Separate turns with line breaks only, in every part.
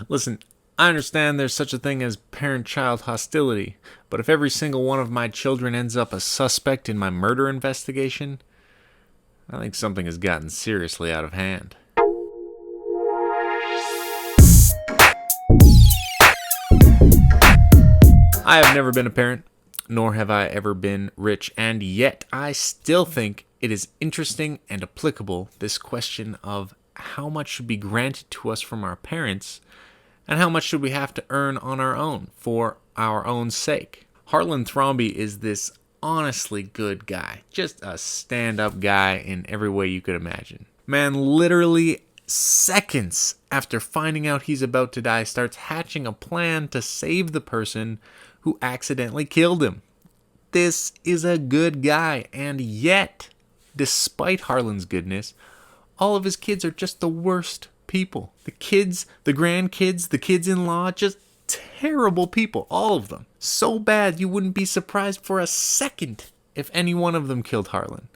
Listen, I understand there's such a thing as parent-child hostility, but if every single one of my children ends up a suspect in my murder investigation, I think something has gotten seriously out of hand. I have never been a parent, nor have I ever been rich, and yet I still think it is interesting and applicable, this question of how much should be granted to us from our parents, and how much should we have to earn on our own, for our own sake. Harlan Thrombey is this honestly good guy, just a stand-up guy in every way you could imagine. Man, literally seconds after finding out he's about to die, starts hatching a plan to save the person who accidentally killed him. This is a good guy, and yet, despite Harlan's goodness, all of his kids are just the worst people. The kids, the grandkids, the kids-in-law, just terrible people, all of them. So bad you wouldn't be surprised for a second if any one of them killed Harlan.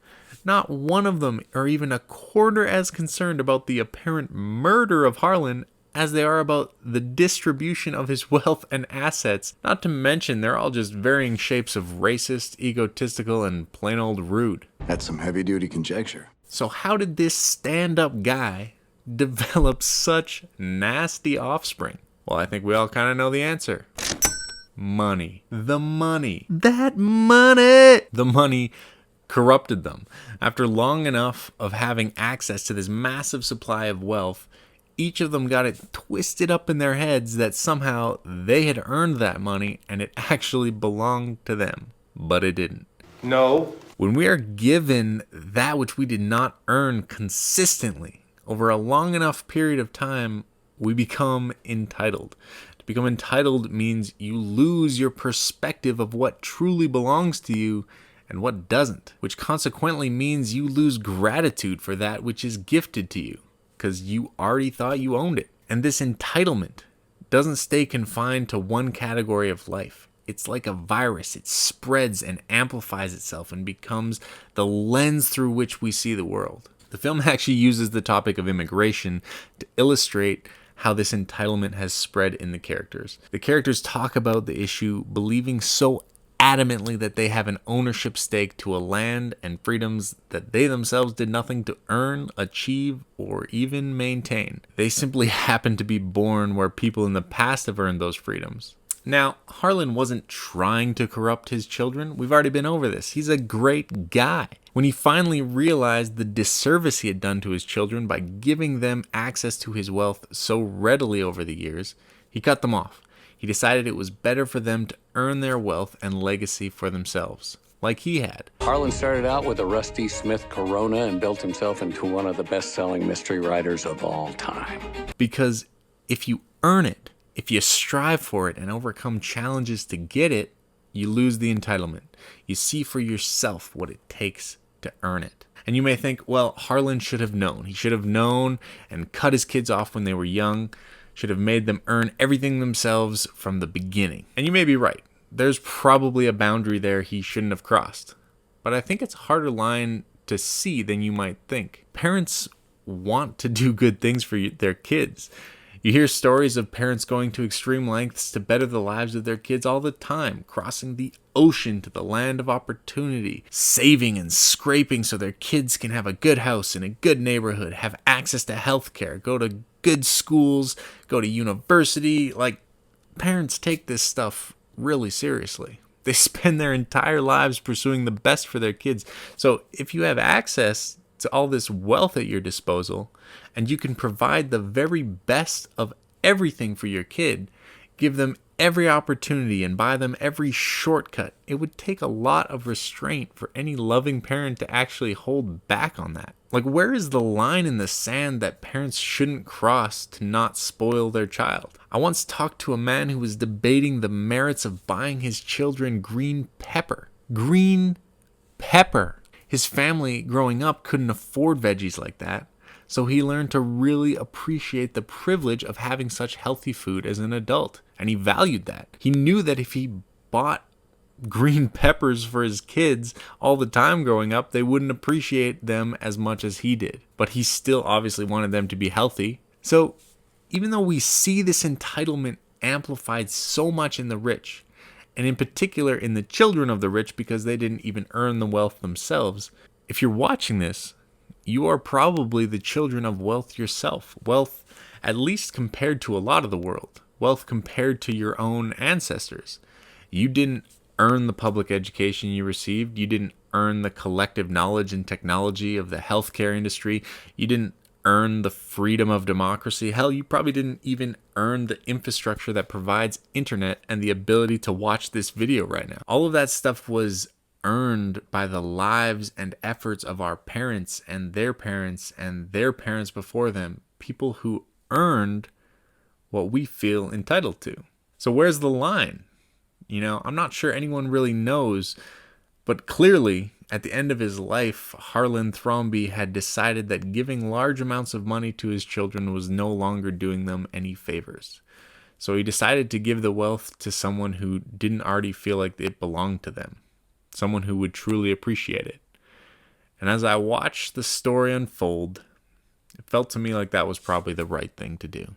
Not one of them are even a quarter as concerned about the apparent murder of Harlan as they are about the distribution of his wealth and assets. Not to mention, they're all just varying shapes of racist, egotistical, and plain old rude.
That's some heavy-duty conjecture.
So how did this stand-up guy develop such nasty offspring? Well, I think we all kind of know the answer. Money. The money. That money! The money corrupted them. After long enough of having access to this massive supply of wealth, each of them got it twisted up in their heads that somehow they had earned that money and it actually belonged to them. But it didn't.
No.
When we are given that which we did not earn consistently over a long enough period of time, we become entitled. To become entitled means you lose your perspective of what truly belongs to you and what doesn't, which consequently means you lose gratitude for that which is gifted to you, because you already thought you owned it. And this entitlement doesn't stay confined to one category of life. It's like a virus. It spreads and amplifies itself and becomes the lens through which we see the world. The film actually uses the topic of immigration to illustrate how this entitlement has spread in the characters. The characters talk about the issue, believing so adamantly that they have an ownership stake to a land and freedoms that they themselves did nothing to earn, achieve, or even maintain. They simply happen to be born where people in the past have earned those freedoms. Now, Harlan wasn't trying to corrupt his children. We've already been over this. He's a great guy. When he finally realized the disservice he had done to his children by giving them access to his wealth so readily over the years, he cut them off. He decided it was better for them to earn their wealth and legacy for themselves, like he had.
Harlan started out with a Rusty Smith Corona and built himself into one of the best-selling mystery writers of all time.
Because if you earn it, if you strive for it and overcome challenges to get it, you lose the entitlement. You see for yourself what it takes to earn it. And you may think, well, Harlan should have known. He should have known and cut his kids off when they were young, should have made them earn everything themselves from the beginning. And you may be right. There's probably a boundary there he shouldn't have crossed. But I think it's a harder line to see than you might think. Parents want to do good things for their kids. You hear stories of parents going to extreme lengths to better the lives of their kids all the time, crossing the ocean to the land of opportunity, saving and scraping so their kids can have a good house in a good neighborhood, have access to health care, go to good schools, go to university. Like, parents take this stuff really seriously. They spend their entire lives pursuing the best for their kids. So if you have access to all this wealth at your disposal, and you can provide the very best of everything for your kid, give them every opportunity and buy them every shortcut, it would take a lot of restraint for any loving parent to actually hold back on that. Like, where is the line in the sand that parents shouldn't cross to not spoil their child? I once talked to a man who was debating the merits of buying his children green pepper. Green pepper. His family growing up couldn't afford veggies like that, so he learned to really appreciate the privilege of having such healthy food as an adult, and he valued that. He knew that if he bought green peppers for his kids all the time growing up, they wouldn't appreciate them as much as he did. But he still obviously wanted them to be healthy, so even though we see this entitlement amplified so much in the rich, and in particular in the children of the rich because they didn't even earn the wealth themselves, if you're watching this, you are probably the children of wealth yourself. Wealth, at least compared to a lot of the world. Wealth compared to your own ancestors. You didn't earn the public education you received. You didn't earn the collective knowledge and technology of the healthcare industry. You didn't earn the freedom of democracy. Hell, you probably didn't even earn the infrastructure that provides internet and the ability to watch this video right now. All of that stuff was earned by the lives and efforts of our parents and their parents and their parents before them. People who earned what we feel entitled to. So where's the line? I'm not sure anyone really knows, but clearly, at the end of his life, Harlan Thrombey had decided that giving large amounts of money to his children was no longer doing them any favors. So he decided to give the wealth to someone who didn't already feel like it belonged to them, someone who would truly appreciate it. And as I watched the story unfold, it felt to me like that was probably the right thing to do.